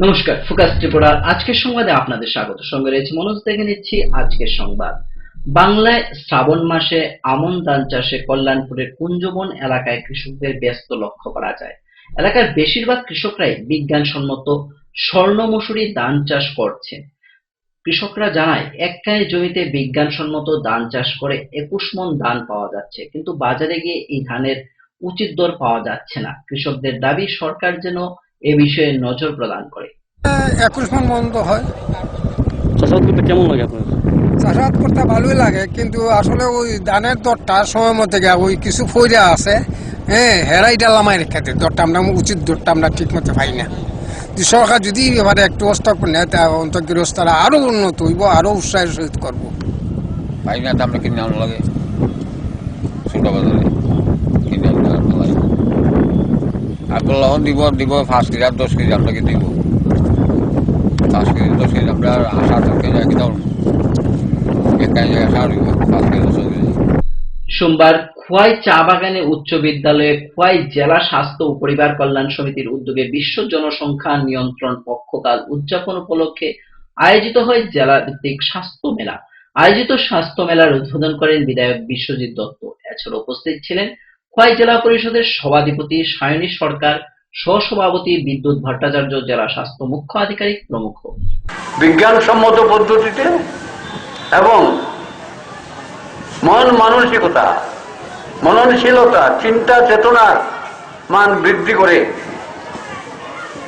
নমস্কার, ফোকাস ত্রিপুরার আজকের সংবাদে আপনাদের স্বাগত। সঙ্গে রয়েছে মনোজ। দেখে নিচ্ছি আজকের সংবাদ। বাংলায় শ্রাবণ মাসে আমন ধান চাষে কল্যাণপুরের কুঞ্জবন এলাকায় কৃষকদের ব্যস্ত লক্ষ্য করা যায়। এলাকার বেশিরভাগ কৃষকরাই বিজ্ঞানসম্মত স্বর্ণ মসুরি ধান চাষ করছেন। কৃষকরা জানায়, এককায় জমিতে বিজ্ঞানসম্মত ধান চাষ করে ২১ মণ ধান পাওয়া যাচ্ছে, কিন্তু বাজারে গিয়ে এই ধানের উচিত দর পাওয়া যাচ্ছে না। কৃষকদের দাবি, সরকার যেন এ বিষয়ে নজর প্রদান করে। ২১ মণ বন্ধ হয়। চাষাবাদ করতে কেমন লাগে আপনার? চাষাবাদ করতে ভালোই লাগে, কিন্তু আসলে ওই ধানের দরটা সময় মতো ওই কিছু ফইরা আছে, হেরাই ডালাম আর খেতে দরটা আমরা উচিত দরটা আমরা ঠিক মতো পাই না। সরকার যদি এবারে একটু হস্তক্ষেপ নেয়, তা অন্তর্গৃহস্থরা আরো উন্নত হইব, আরো উৎসাহের সহিত করবো। পাই না তো আমরা কিনে আনা লাগে ছোট বাজারে কিনে আনতে লাগে। আগ্রহ দিব ৫ কেজি ১০ কেজি আপনাকে দিব। ৫ কেজি ১০ কেজি আমরা আশা থেকে কিনা একাই আশা ৫ কেজি ১০ কেজি। সোমবার খোয়াই চা বাগানে উচ্চ বিদ্যালয়ে খোয়াই জেলা স্বাস্থ্য ও পরিবার কল্যাণ সমিতির উদ্যোগে বিশ্ব জনসংখ্যা নিয়ন্ত্রণ পক্ষকাল উদযাপন উপলক্ষে আয়োজিত হয় জেলা ভিত্তিক স্বাস্থ্য মেলা। আয়োজিত স্বাস্থ্য মেলার উদ্বোধন করেন বিধায়ক বিশ্বজিৎ দত্ত। এছাড়া উপস্থিত ছিলেন খোয়াই জেলা পরিষদের সভাধিপতি সায়নী সরকার, সহসভাপতি বিদ্যুৎ ভট্টাচার্য, জেলা স্বাস্থ্য মুখ্য আধিকারিক প্রমুখ। বিজ্ঞানসম্মত পদ্ধতিতে এবং মন মানসিকতা, মননশীলতা, চিন্তা চেতনার মান বৃদ্ধি করে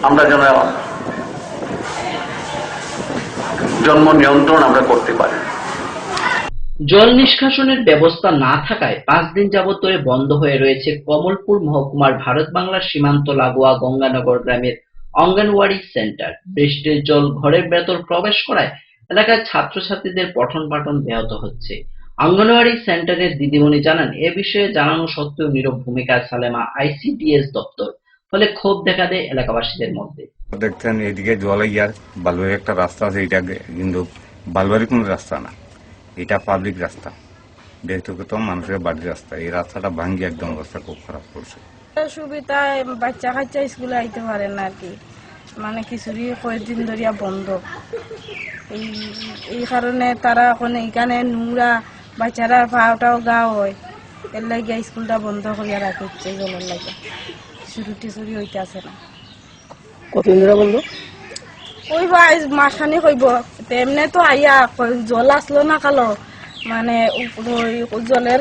আমরা যেন জন্ম নিয়ন্ত্রণ আমরা করতে পারি। জল নিষ্কাশনের ব্যবস্থা না থাকায় ৫ দিন যাবৎ ধরে বন্ধ হয়ে রয়েছে কমলপুর মহকুমার ভারত বাংলার সীমান্ত লাগোয়া গঙ্গানগর গ্রামের অঙ্গনওয়াড়ি সেন্টার। বৃষ্টির জল ঘরের ভেতর প্রবেশ করায় এলাকার ছাত্রছাত্রীদের পঠন পাঠন ব্যাহত হচ্ছে। অঙ্গনওয়াড়ি সেন্টারের দিদিমণি জানান, এ বিষয়ে জানানো সত্ত্বেও নীরব ভূমিকা সালেমা আইসিডিএস দপ্তর, ফলে ক্ষোভ দেখা দেয় এলাকাবাসীদের মধ্যে। দেখছেন এদিকে জলাইয়ার বালুয়ারি একটা রাস্তা আছে, এটা কিন্তু বালুয়ারি কোনো রাস্তা না, এটা পাবলিক রাস্তা, ব্যক্তিগত মানুষের বাড়ির রাস্তা। এই রাস্তাটা ভাঙ্গি একদম অবস্থা খুব খারাপ করছে। সুবিধায় বাচ্চা কাচ্চা স্কুলে আইতে পারে না আর কি, মানে কিছুরই কয়েকদিন ধরিয়া বন্ধ। এই কারণে তারা এখন এইখানে নোংরা বাচ্চারা পাওটাও গা হয়, এর লাগিয়া স্কুলটা বন্ধ করিয়া রাখছে জলের লাগে। চুরি হইতে আসে না। কতদিন ধরে বললো? ওই ভাই মাসখানি কইব, তেমনে তো আইয়া জল আসলো না কালো, মানে জলের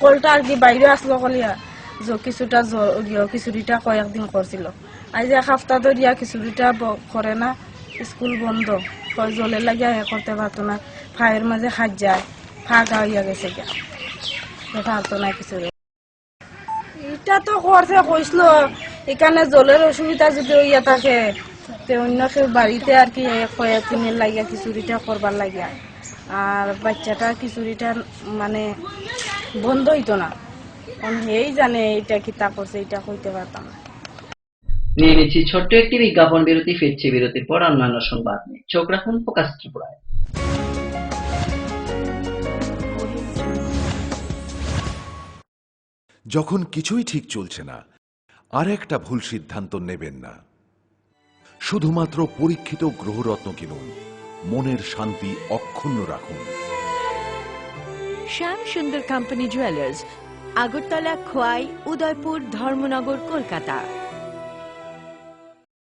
কলটা আর কি বাইরে আসলো কলিয়া কিছুটা খিচুড়িটা কয়েকদিন করছিল। আজ ১ সপ্তাহ ধরিয়া খিচুড়িটা করে না, স্কুল বন্ধ, জলের লাগিয়া করতে পারতো না, ফায়ের মাঝে খাত যায়, ফাঁকা হইয়া গেছে গিয়া, পারতো না খিচুড়ি। এটা তো করছে কইছিল, এখানে জলের অসুবিধা যদি হইয়া থাকে অন্য কেউ বাড়িতে আর কি কয়েকদিনের লাগিয়া খিচুড়িটা করবার লাগিয়া, আর বাচ্চাটা খিচুড়িটা মানে বন্ধ হইতো না। এই জানে এটা কিতা করছে, এটা কইতে পারতাম না। নিয়ে নিচ্ছি ছোট্ট একটি বিজ্ঞাপন বিরতি। ফিরছি বিরতির পর অন্যান্য সংবাদ নিয়ে। চোখ রাখুন ফোকাস ত্রিপুরায়। যখন কিছুই ঠিক চলছে না, আর একটা ভুল সিদ্ধান্ত নেবেন না। শুধুমাত্র পরীক্ষিত গ্রহরত্ন কিনুন, মনের শান্তি অক্ষুণ্ণ রাখুন। শ্যাম সুন্দর কোম্পানি জুয়েলার্স, আগরতলা, খোয়াই, উদয়পুর, ধর্মনগর, কলকাতা।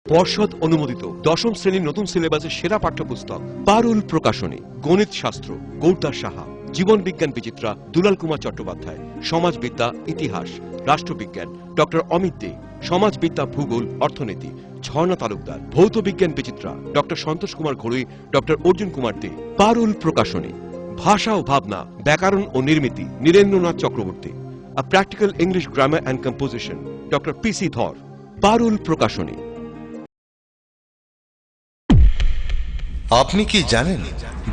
পর্ষদ অনুমোদিত ১০ম শ্রেণীর নতুন সিলেবাসের সেরা পাঠ্যপুস্তক পারুল প্রকাশনী। গণিত শাস্ত্র গৌরদাস সাহা, জীবন বিজ্ঞান বিচিত্রা দুলাল কুমার চট্টোপাধ্যায়, সমাজবিদ্যা ইতিহাস রাষ্ট্রবিজ্ঞান ডক্টর অমিত দে, সমাজবিদ্যা ভূগোল অর্থনীতি ঝর্ণা তালুকদার, ভৌত বিজ্ঞান বিচিত্রা ডক্টর সন্তোষ কুমার ঘড়ুই, ডক্টর অর্জুন কুমার দে। পারুল প্রকাশনী। ভাষা ও ভাবনা, ব্যাকরণ ও নির্মিতি Nirendranath Chakraborty. A practical English grammar and composition doctor PC Dhar. Parul প্রকাশনী। আপনি কি জানেন,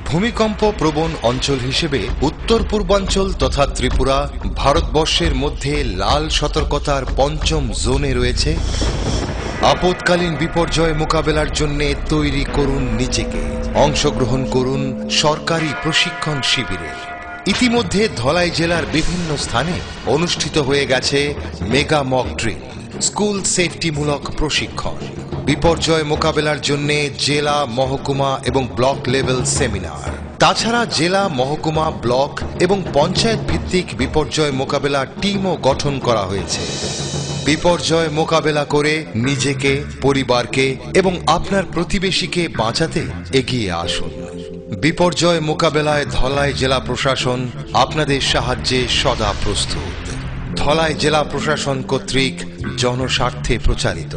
ভূমিকম্প প্রবণ অঞ্চল হিসেবে উত্তর পূর্বাঞ্চল তথা ত্রিপুরা ভারতবর্ষের মধ্যে লাল সতর্কতার ৫ম জোনে রয়েছে। আপৎকালীন বিপর্যয় মোকাবেলার জন্য তৈরি করুন নিজেকে। অংশগ্রহণ করুন সরকারি প্রশিক্ষণ শিবিরে। ইতিমধ্যে ধলাই জেলার বিভিন্ন স্থানে অনুষ্ঠিত হয়ে গেছে মেগা মক ড্রিল, স্কুল সেফটিমূলক প্রশিক্ষণ। বিপর্যয় মোকাবেলার জন্য জেলা, মহকুমা এবং ব্লক লেভেল সেমিনার। তাছাড়া জেলা, মহকুমা, ব্লক এবং পঞ্চায়েত ভিত্তিক বিপর্যয় মোকাবেলা টিমও গঠন করা হয়েছে। বিপর্যয় মোকাবেলা করে নিজেকে, পরিবারকে এবং আপনার প্রতিবেশীকে বাঁচাতে এগিয়ে আসুন। বিপর্যয় মোকাবেলায় ধলাই জেলা প্রশাসন আপনাদের সাহায্যে সদা প্রস্তুত। ধলাই জেলা প্রশাসন কর্তৃক জনস্বার্থে প্রচারিত।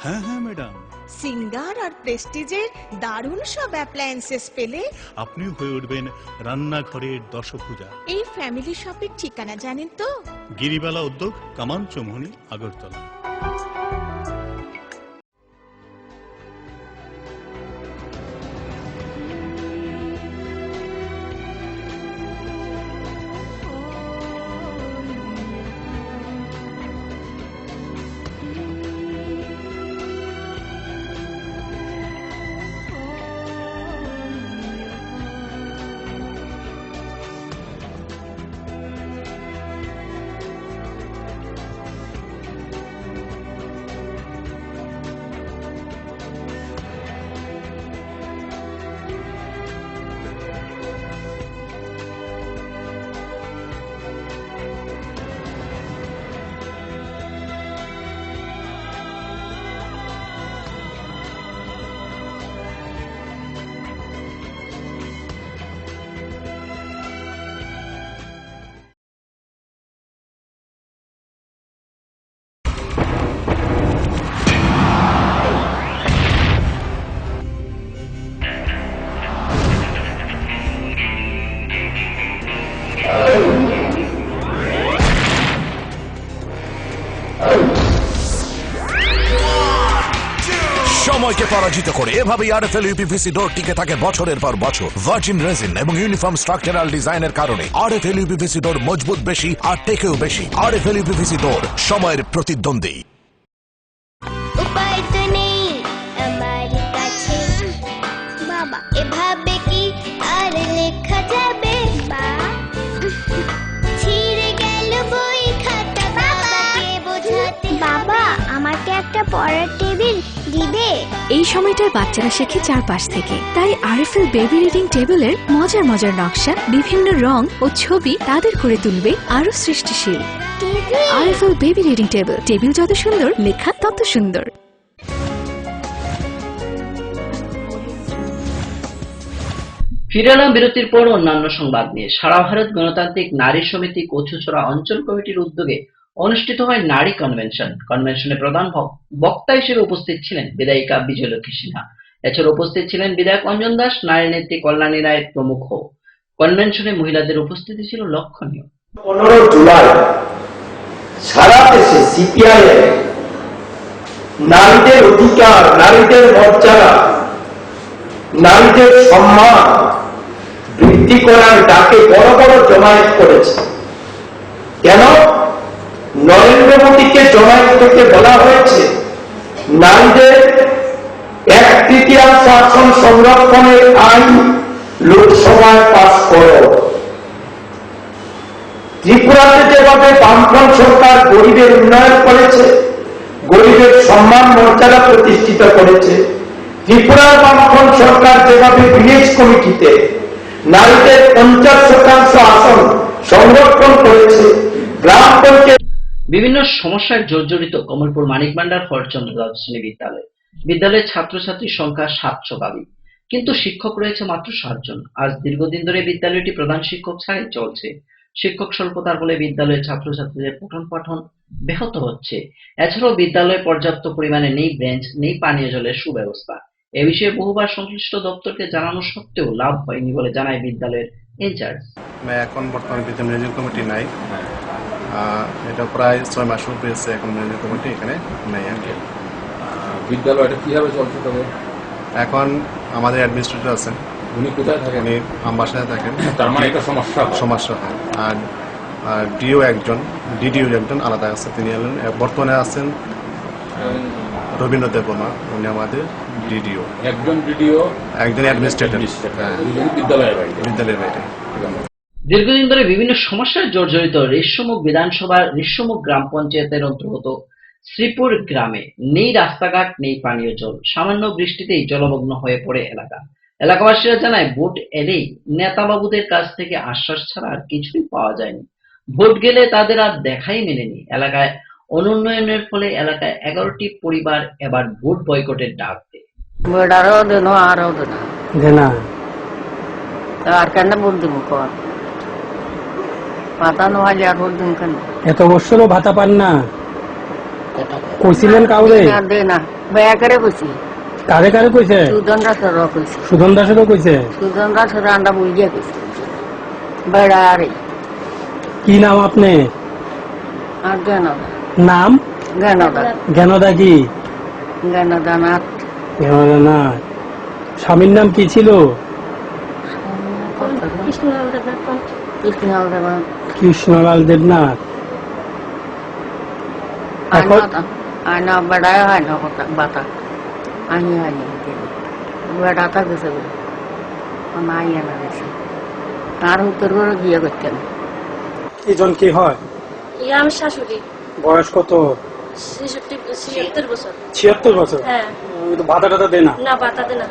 হ্যাঁ হ্যাঁ ম্যাডাম, সিঙ্গার আর প্রেস্টিজের দারুণ সব অ্যাপ্লায়েন্সেস পেলে আপনিও হয়ে উঠবেন রান্নাঘরের দশভুজা। এই ফ্যামিলি শপের ঠিকানা জানেন তো? গিরিবালা উদ্যোগ, কামান চৌমুহনী, আগরতলা। সময়কে পরাজিত করে এভাবেই আরএফএল ইউপিভিসি ডোর টিকে থাকে বছরের পর বছর। ভার্জিন রেজিন এবং ইউনিফর্ম স্ট্রাকচারাল ডিজাইনের কারণে আরএফএল ইউপিভিসি ডোর মজবুত বেশি আর টেকেও বেশি। আরএফএল ইউপিভিসি ডোর, সময়ের প্রতিদ্বন্দ্বী। উপায় তো নেই আমার কাছে বাবা, এভাবে কি আর লেখা যাবে? ছিঁড়ে গেল বই খাতা, বাবাকে বোঝাতে। বাবা, আমাকে একটা পড়ার টেবিল দিবে? এই সময়টার বাচ্চারা শেখে চারপাশ থেকে, তাই আরএফএল বেবি রিডিং টেবিলের মজার মজার নকশা, বিভিন্ন রং ও ছবি তাদের করে তুলবে আরো সৃষ্টিশীল। RFL baby reading table, table যত সুন্দর, লেখা তত সুন্দর। ফিরে এলাম বিরতির পর অন্যান্য সংবাদ নিয়ে। সারা ভারত গণতান্ত্রিক নারী সমিতি কচুছড়া অঞ্চল কমিটির উদ্যোগে অনুষ্ঠিত হয় নারী কনভেনশন। কনভেনশনে প্রধান বক্তা হিসেবে উপস্থিত ছিলেন বিধায়িকা বিজয়লক্ষ্মী সিনহা। এছাড়া উপস্থিত ছিলেন বিধায়ক অঞ্জন দাস, নারী নেত্রী কল্যাণী রায় প্রমুখ। কনভেনশনে মহিলাদের উপস্থিতি ছিল লক্ষণীয়। 15 জুলাই সারা দেশে সিপিআইএম নারীদের অধিকার, নারীদের মর্যাদা, নারীদের সম্মান বৃদ্ধি করার ডাকে বড় বড় জমায়েত করেছে। কেন? নরেন্দ্র মোদীকে জমায়েত করতে বলা হয়েছে নারীদের 1/3 আসন সংরক্ষণের আইন লোকসভায় পাস করো। ত্রিপুরাতে যেভাবে বামফ্রন্ট সরকার গরিবের উন্নয়ন করেছে, গরিবের সম্মান মর্যাদা প্রতিষ্ঠিত করেছে, ত্রিপুরার বামফ্রন্ট সরকার যেভাবে ভিলেজ কমিটিতে নারীদের 50% আসন সংরক্ষণ করেছে, গ্রাম পঞ্চায়েত। বিভিন্ন সমস্যায় জর্জরিত কমলপুর মানিকভান্ডার হরচন্দ্র দ্বাদশ শ্রেণী বিদ্যালয়। বিদ্যালয়ের ছাত্রছাত্রীর সংখ্যা 700 গাবি, কিন্তু শিক্ষক রয়েছে মাত্র 7 জন। আজ দীর্ঘদিন ধরে বিদ্যালয়টি প্রধান শিক্ষক ছাড়াই চলছে। শিক্ষক স্বল্পতার ফলে বিদ্যালয়ের ছাত্রছাত্রীদের পঠন পাঠন ব্যাহত হচ্ছে। এছাড়াও বিদ্যালয়ে পর্যাপ্ত পরিমাণে নেই বেঞ্চ, নেই পানীয় জলের সুব্যবস্থা। এ বিষয়ে বহুবার সংশ্লিষ্ট দপ্তরকে জানানো সত্ত্বেও লাভ হয়নি বলে জানায় বিদ্যালয়ের ইনচার্জ। এখন বর্তমানে ম্যানেজিং কমিটি নাই, এটা প্রায় 6 মাস হয়েছে এখন ম্যানেজিং কমিটি এখানে নাই। বিদ্যালয়টা কিভাবে চলছে? তবে এখন আমাদের অ্যাডমিনিস্ট্রেটর আছেন, উনি কোথায় থাকেন? উনি আমবাসায় থাকেন। তার মানে একটা সমস্যা সমস্যা হয়। আর ডিও একজন, ডিডিও একজন আলাদা আছে, তিনি হলেন বর্তমানে আছেন রবীন্দ্র দেববর্মা, উনি আমাদের ডিডিও। একজন ডিডিও, একজন অ্যাডমিনিস্ট্রেটর বিদ্যালয়ের বাইরে। দীর্ঘদিন ধরে বিভিন্ন সমস্যায় জর্জরিত রেশমুখ বিধানসভার রেশমুখ গ্রাম পঞ্চায়েতের অন্তর্গত শ্রীপুর গ্রামে নেই রাস্তাঘাট, নেই পানীয় জল। সামান্য বৃষ্টিতেই জলমগ্ন হয়ে পড়ে এলাকা। এলাকাবাসীরা জানায়, ভোট এলেই নেতাবাবুদের কাছ থেকে আশ্বাস ছাড়া আর কিছুই পাওয়া যায়নি। ভোট গেলে তাদের আর দেখাই মেলেনি। এলাকায় অনুন্নয়নের ফলে এলাকায় 11টি পরিবার এবার ভোট বয়কটের ডাক দেয়। এত বছরও ভাতা পান না, কইছিলেন কাউরে? কারে কারে কইছে? সুধন দাসেরও কইছে। কি নাম আপনি? নাম জ্ঞানদা। কি জ্ঞানদানাথ? স্বামীর নাম কি ছিল? কৃষ্ণলাল দেবনাথ। এখন বেড়ায় হয় না বাতা, আমি হয়নি বেড়াটা গেছে নাই আনা গেছে। তার উত্তর করে বিয়ে করতেন। এজন কি হয়? আমার শাশুড়ি। বয়স কত? 76 বছর। 76 বছর? হ্যাঁ। ভাতা টাতা দেয় না? না, ভাতা দেয় না।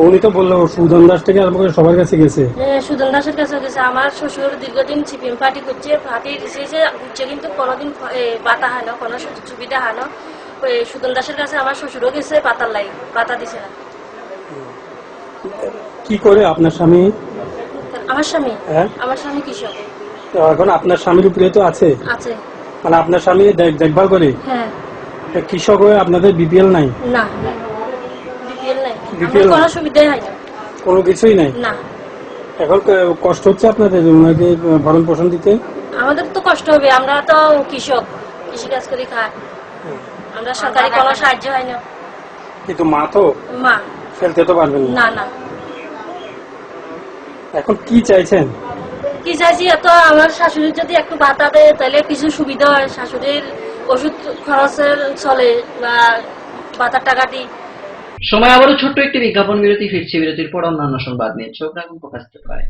উনি তো বললো সুধন দাস থেকে আরম্ভ করে সবার কাছে গেছে। সুধন দাসের কাছে গেছে। আমার শ্বশুর দীর্ঘদিন সিপিএম পার্টি করছে, পার্টি দিছে ঘুরছে, কিন্তু কোনোদিন বাতা হয় না, কোনো সুবিধা হয় না। সুধন দাসের কাছে আমার শ্বশুরও গেছে, বাতার লাই বাতা দিছে না। কি করে আপনার স্বামী? আমার স্বামী? হ্যাঁ, আমার স্বামী কৃষক। এখন আপনার স্বামীর উপরে তো আছে? আছে। মানে আপনার স্বামী দেখভাল করে? হ্যাঁ। কৃষক হয়ে আপনাদের বিপিএল নাই? না, বিপিএল নাই, কোনো সুবিধাই হয় না, কোনো কিছুই নাই। না। এখন কষ্ট হচ্ছে আপনাদের ওনাকে ভরণ পোষণ দিতে? আমাদের তো কষ্ট হবে, আমরা তো কৃষক, কৃষি কাজ করে খাই, আমরা সরকারি কোনো সাহায্য হয় না। কিন্তু মা তো, মা ফেলতে তো পারবেন না। না। এখন কি চাইছেন? কি চাইছি, এত আমার শাশুড়ির যদি একটু ভাতা দেয় তাহলে কিছু সুবিধা হয়, শাশুড়ির ওষুধ খরচের চলে বা ভাতার টাকাটি। সময় আবারও ছোট্ট একটি বিজ্ঞাপন বিরতি। ফিরছি বিরতির পর অন্যান্য সংবাদ নিয়ে। চোখ রাখুন প্রকাশ পায়।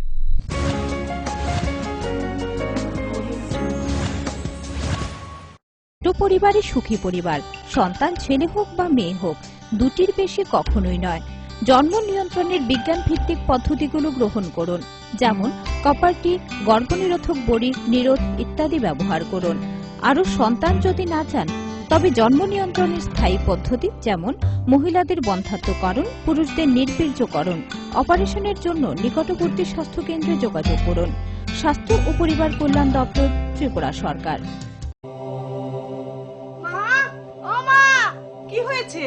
পরিবারে সুখী পরিবার, সন্তান ছেলে হোক বা মেয়ে হোক, দুটির বেশি কখনোই নয়। জন্ম নিয়ন্ত্রণের বিজ্ঞান ভিত্তিক পদ্ধতিগুলো গ্রহণ করুন, যেমন কপারটি, গর্ভনিরোধক বড়ি, নিরোধ ইত্যাদি ব্যবহার করুন। আরও সন্তান যদি না চান, তবে জন্ম নিয়ন্ত্রণের স্থায়ী পদ্ধতি, যেমন মহিলাদের বন্ধ্যাত্বকরণ, পুরুষদের নির্বীর্যকরণ, অপারেশনের জন্য নিকটবর্তী স্বাস্থ্যকেন্দ্রে যোগাযোগ করুন। স্বাস্থ্য ও পরিবার কল্যাণ দপ্তর, ত্রিপুরা সরকার। কি হয়েছে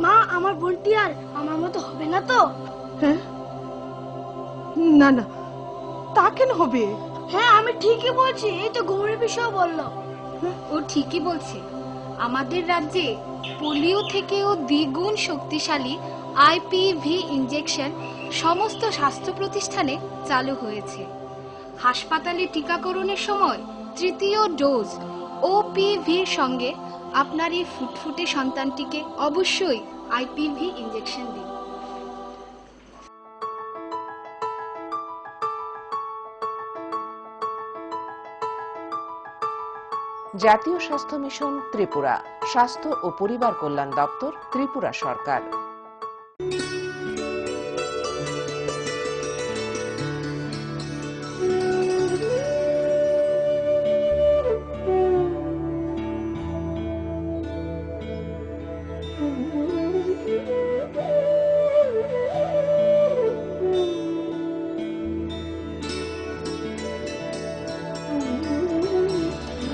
মা? আমার বোনটি আর আমার মতো হবে না তো? না না, তা কেন হবে? হ্যাঁ, আমি ঠিকই বলছি, এই তো গৌরী বিষয় বললো। ও ঠিকই বলছে। আমাদের রাজ্যে পোলিও থেকেও দ্বিগুণ শক্তিশালী আইপিভি ইনজেকশন সমস্ত স্বাস্থ্য প্রতিষ্ঠানে চালু হয়েছে। হাসপাতালে টিকাকরণের সময় তৃতীয় ডোজ ওপিভির সঙ্গে আপনার এই ফুটফুটে সন্তানটিকে অবশ্যই আইপিভি ইনজেকশন দিন। জাতীয় স্বাস্থ্য মিশন ত্রিপুরা, স্বাস্থ্য ও পরিবার কল্যাণ দপ্তর, ত্রিপুরা সরকার।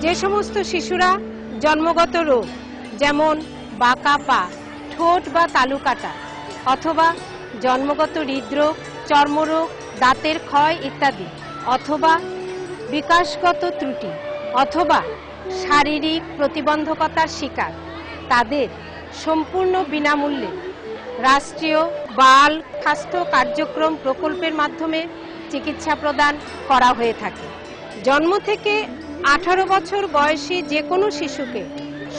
যে সমস্ত শিশুরা জন্মগত রোগ, যেমন বাঁকা পা, ঠোঁট বা তালু কাটা, অথবা জন্মগত হৃদরোগ, চর্মরোগ, দাঁতের ক্ষয় ইত্যাদি, অথবা বিকাশগত ত্রুটি, অথবা শারীরিক প্রতিবন্ধকতার শিকার, তাদের সম্পূর্ণ বিনামূল্যে রাষ্ট্রীয় বাল স্বাস্থ্য কার্যক্রম প্রকল্পের মাধ্যমে চিকিৎসা প্রদান করা হয়ে থাকে। জন্ম থেকে 18 বছর বয়সী যে কোনো শিশুকে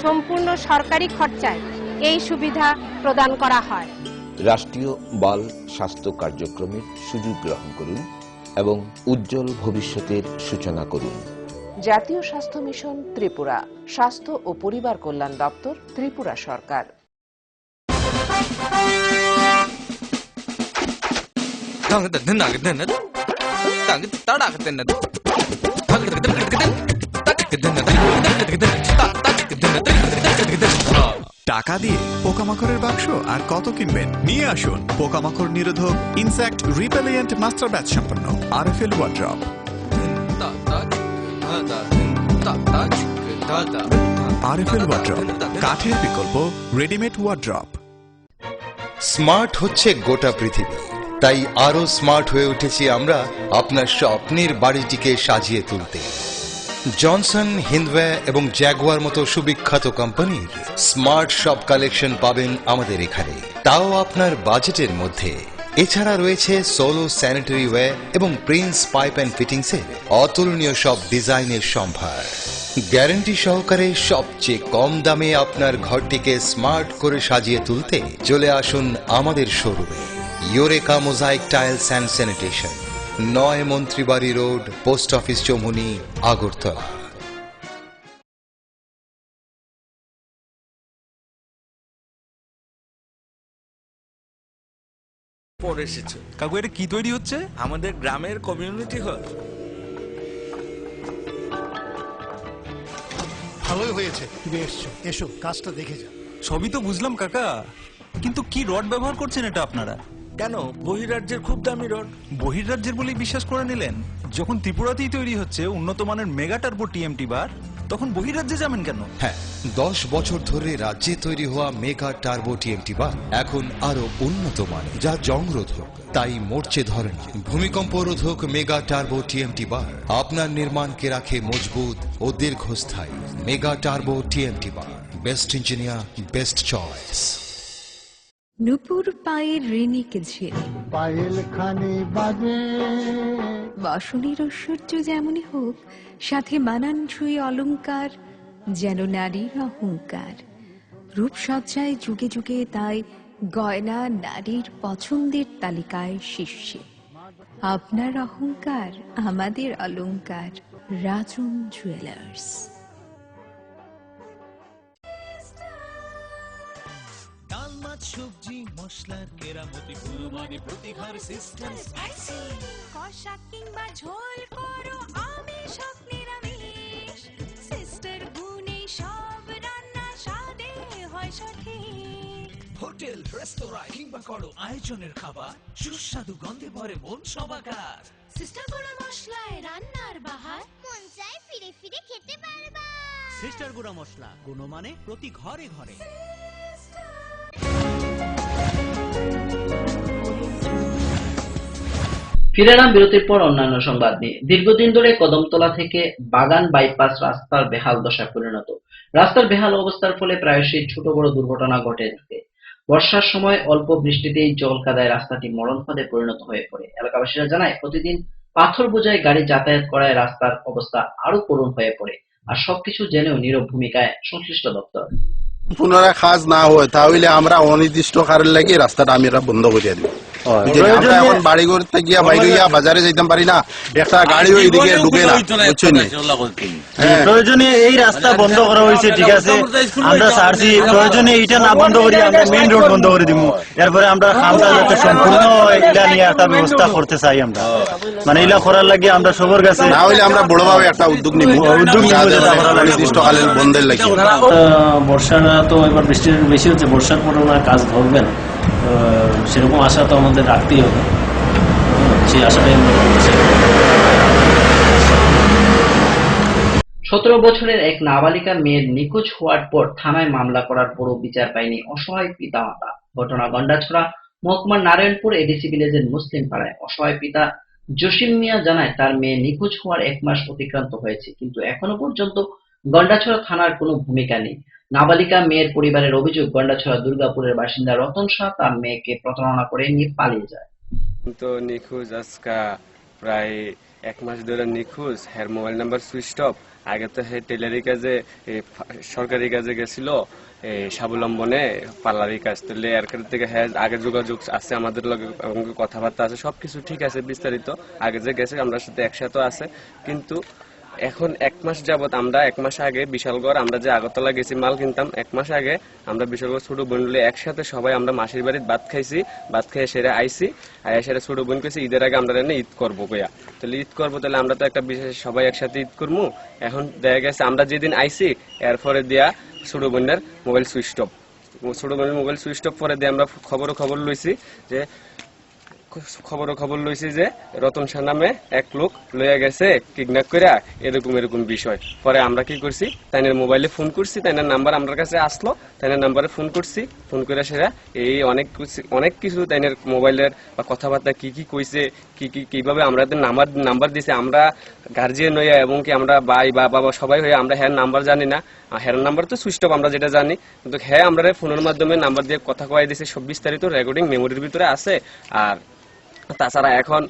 সম্পূর্ণ সরকারি খরচায় এই সুবিধা প্রদান করা হয়। রাষ্ট্রীয় বাল স্বাস্থ্য কার্যক্রমের সুযোগ গ্রহণ করুন এবং উজ্জ্বল ভবিষ্যতের সূচনা করুন। জাতীয় স্বাস্থ্য মিশন ত্রিপুরা, স্বাস্থ্য ও পরিবার কল্যাণ দপ্তর, ত্রিপুরা সরকার। টাকা দিয়ে পোকামাকড়ের বাক্স আর কত কিনবেন? নিয়ে আসুন পোকামাকড় নিরোধক ইনসেক্ট রিপেলিয়েন্ট মাস্টার ব্যাচ সম্পন্ন আরএফএল ওয়ার্ড্রপ। আরএফএল ওয়ার্ড্রপ, কাঠের বিকল্প রেডিমেড ওয়ার্ড্রপ। স্মার্ট হচ্ছে গোটা পৃথিবী, তাই আরো স্মার্ট হয়ে উঠেছি আমরা আপনার স্বপ্নের বাড়িটিকে সাজিয়ে তুলতে। জনসন, হিন্দওয়ে এবং জ্যাগুয়ার মতো সুবিখ্যাত কোম্পানির স্মার্ট সব কালেকশন পাবেন আমাদের এখানে, তাও আপনার বাজেটের মধ্যে। এছাড়া রয়েছে সোলো স্যানিটারি ওয়্যার এবং প্রিন্স পাইপ অ্যান্ড ফিটিংসের অতুলনীয় সব ডিজাইনের সম্ভার। গ্যারান্টি সহকারে সবচেয়ে কম দামে আপনার ঘরটিকে স্মার্ট করে সাজিয়ে তুলতে চলে আসুন আমাদের শোরুমে। Eureka mosaic tiles and sanitation, 9 Mantribari road, post office Choumuhani, Agartala. পরে এসেছে কাকু, এটা কি তৈরি হচ্ছে? আমাদের গ্রামের কমিউনিটি হল। ভালোই হয়েছে তুমি এসছো, এসো কাজটা দেখে যা। সবই তো বুঝলাম কাকা, কিন্তু কি রড ব্যবহার করছেন এটা আপনারা? কেন, বহিরাজ্যের খুব দামি রড। বহিরাজ্যের বলেই বিশ্বাস করে নিলেন? যখন ত্রিপুরাতেই তৈরি হচ্ছে উন্নত মানের মেগা টার্বো টিএমটি বার, তখন বহিরাজ্যে যাবেন কেন? হ্যাঁ, 10 বছর ধরে রাজ্যে তৈরি হওয়া মেগা টার্বো টিএমটি বার এখন আরো উন্নত মানের, যা জংরোধক, তাই মরচে ধরে না। ভূমিকম্প রোধক মেগা টার্বো টিএমটি বার আপনার নির্মাণকে রাখে মজবুত ও দীর্ঘস্থায়ী। Mega turbo TMT bar, best engineer, best choice. নুপুর পায়ের রেনিক ঝিল, পায়েল খানে বাজে বাসনের ঐশ্বর্য যেমনই হোক, সাথে মানানসই অলংকার, যেন নারীর অহংকার। রূপসজ্জায় যুগে যুগে তাই গয়না নারীর পছন্দের তালিকায় শীর্ষে। আপনার অহংকার আমাদের অলংকার, রাজন জুয়েলার্স। ডাল, মাছ, সবজি, মশলার কেরামতি, গুণমানে প্রতিহার সিস্টেম স্পাইসি। কষা কিংবা ঝোল করো আমিষ হোক নিরামিষ, সিস্টার গুণে সব রান্না স্বাদে হয় সঠিক। হোটেল, রেস্তোরাঁ কিংবা করো আয়োজনের খাবার, সুস্বাদু গন্ধে ভরে মন সবাকার। সিস্টার গুঁড়া মশলায় রান্নার বাহার, মন চায় ফিরে ফিরে খেতে পারবা। সিস্টার গুঁড়া মশলা, গুণমানে প্রতি ঘরে ঘরে। ফিরে এলাম বিরতির পর অন্যান্য সংবাদ নিয়ে। দীর্ঘদিন ধরে কদমতলা থেকে বাগান বাইপাস রাস্তার বেহাল দশা পরিণত। রাস্তার বেহাল অবস্থার ফলে প্রায়শই ছোট বড় দুর্ঘটনা ঘটে থাকে। বর্ষার সময় অল্প বৃষ্টিতেই জল কাদায় রাস্তাটি মরণ ফাঁদে পরিণত হয়ে পড়ে। এলাকাবাসীরা জানায়, প্রতিদিন পাথর বোঝাই গাড়ি যাতায়াত করায় রাস্তার অবস্থা আরো করুণ হয়ে পড়ে। আর সবকিছু জেনেও নীরব ভূমিকায় সংশ্লিষ্ট দপ্তর। পুনরায় কাজ না হয় তাহলে আমরা অনির্দিষ্ট কারণ লাগে রাস্তাটা আমরা বন্ধ করে দিব। আমরা এখন বাড়ি ঘর থেকে বাইরে বাজারে যাইতাম পারি না, একটা গাড়িও এইদিকে ঢুকে না, বুঝছেন? প্রয়োজনে এই রাস্তা বন্ধ করা হয়েছে, ঠিক আছে, আমরা চাচ্ছি প্রয়োজনে এইটা না বন্ধ করি আমরা মেইন রোড বন্ধ করে দিব। এরপরে আমরা কামটা যাতে সম্পূর্ণ এটা নিয়ে একটা ব্যবস্থা করতে চাই। আমরা মানে এটা করার লাগে আমরা সবার কাছে, না হইলে আমরা বড়ভাবে একটা উদ্যোগ নিব, অনির্দিষ্টকালীন বন্ধের লাগে। বর্ষাটা তো এবার বৃষ্টি বেশি হচ্ছে, বর্ষার পরে ওনার কাজ ধরবেন, সেরকম আশা তো আমাদের রাখতেই হবে, সেই আশাটাই আমরা করছি। 17 বছরের এক নাবালিকা মেয়ের নিখোঁজ হওয়ার পর থানায় মামলা করার পরও বিচার পায়নি অসহায় পিতামাতা। ঘটনা গন্ডাছড়া মহকুমার নারায়ণপুর এডিসি ভিলেজের মুসলিম পাড়ায়। অসহায় পিতা জসিম মিয়া জানায়, তার মেয়ে নিখোঁজ হওয়ার 1 মাস অতিক্রান্ত হয়েছে, কিন্তু এখনো পর্যন্ত গন্ডাছড়া থানার কোনো ভূমিকা নেই। নাবালিকা মেয়ের পরিবারের অভিযোগ, গন্ডাছড়া দুর্গাপুরের বাসিন্দা রতন শাহ তার মেয়েকে প্রতারণা করে নিয়ে পালিয়ে যায়। তো নিখোঁজ আজকা প্রায় 1 মাস ধরে নিখোঁজ। হ্যার মোবাইল নাম্বার সুইচ অফ। আগে তো হ্যাঁ টেলারি কাজে সরকারি কাজে গেছিল, স্বাবলম্বনে পার্লারি কাজ তুললে এর থেকে হ্যাঁ আগে যোগাযোগ আছে আমাদের লগে, কথাবার্তা আছে, সবকিছু ঠিক আছে বিস্তারিত। আগে যে গেছে আমরা সাথে একসাথে আছে, কিন্তু এখন 1 মাস যাবত আমরা 1 মাস আগে বিশালগড় আমরা যে আগরতলা গেছি মাল কিনতাম, 1 মাস আগে আমরা বিশালগড় ছোট বোন মিলে একসাথে সবাই আমরা মাসির বাড়ির ভাত খাইছি, ভাত খেয়ে সেরে আইসি, সেরে ছোট বোন কেছি ঈদের আগে আমরা ঈদ করবো কইয়া। তাহলে ঈদ করবো, তাহলে আমরা তো একটা বিশেষ সবাই একসাথে ঈদ করবো। এখন দেখা গেছে আমরা যেদিন আইসি এরপরে দিয়া ছোট বোনের মোবাইল সুইচ অফ, ছোট বোনের মোবাইল সুইচ অফ পরে দিয়ে আমরা খবর লইছি যে রতন শাহ নামে এক লোক লইয়া গেছে কিডন্যাপ করে, এরকম বিষয়। পরে আমরা কি করছি, তাইনের মোবাইলে ফোন করছি, তাইনের নাম্বার আমার কাছে আসলো, তাইনের নাম্বারে ফোন করছি, ফোন করে সেরা এই অনেক কিছু তাইনের মোবাইলের বা কথাবার্তা কি কইছে, কিভাবে আমরা নাম্বার দিছে, আমরা গার্জিয়ান হইয়া এবং কি আমরা ভাই বা বাবা সবাই হয়ে আমরা হ্যাঁ নাম্বার জানি না, হ্যার নাম্বার তো সুইচ অফ আমরা যেটা জানি, কিন্তু হ্যাঁ আমরা ফোনের মাধ্যমে নাম্বার দিয়ে কথা কয়ে দিছে, সব বিস্তারিত রেকর্ডিং মেমোরির ভিতরে আছে। আর তাছাড়া এখন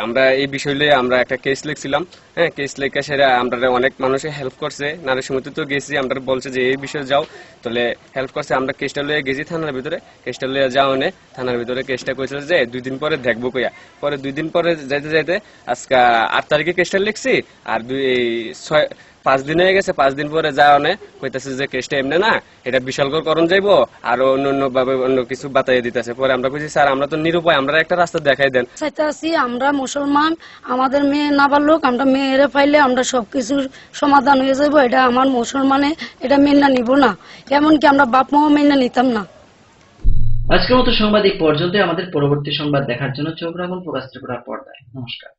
আমরা এই বিষয় নিয়ে আমরা একটা কেস লিখছিলাম, হ্যাঁ কেস লিখে সেটা আমরা অনেক মানুষে হেল্প করছে, নারী সমিতি তো গেছি, আমরা বলছে যে এই বিষয়ে যাও, তাহলে হেল্প করছে। আমরা কেসটা লইয়া গেছি থানার ভিতরে, কেসটা লইয়া যাও নে থানার ভিতরে কেসটা কইছিল যে 2 দিন পরে দেখবো কইয়া। পরে 2 দিন পরে যাইতে আজকে 8 তারিখে কেসটা লিখছি, আর 5 দিন হয়ে গেছে, 5 দিন পরে যাওয়া নে কইতাছে যে কেসটা এমনি না, এটা বিশালগড় করণ যাইবো, আর অন্য ভাবে অন্য কিছু বাতাইয়ে দিতেছে। পরে আমরা কইছি স্যার আমরা তো নিরুপায়, আমরা একটা রাস্তা দেখাই দেন। চাইতেছি আমরা মুসলমান, আমাদের মেয়ে নাবালক, আমরা মেয়েরে পাইলে আমরা সবকিছু সমাধান হয়ে যাবো, এটা আমার মুসলমানে এটা মেনে নিব না, এমনকি আমরা বাপ মাও মেনে নিতাম না। আজকের মতো সংবাদ এই পর্যন্ত। আমাদের পরবর্তী সংবাদ দেখার জন্য চোখ রাখুন প্রকাশ ত্রিপুরা পর্দায়। নমস্কার।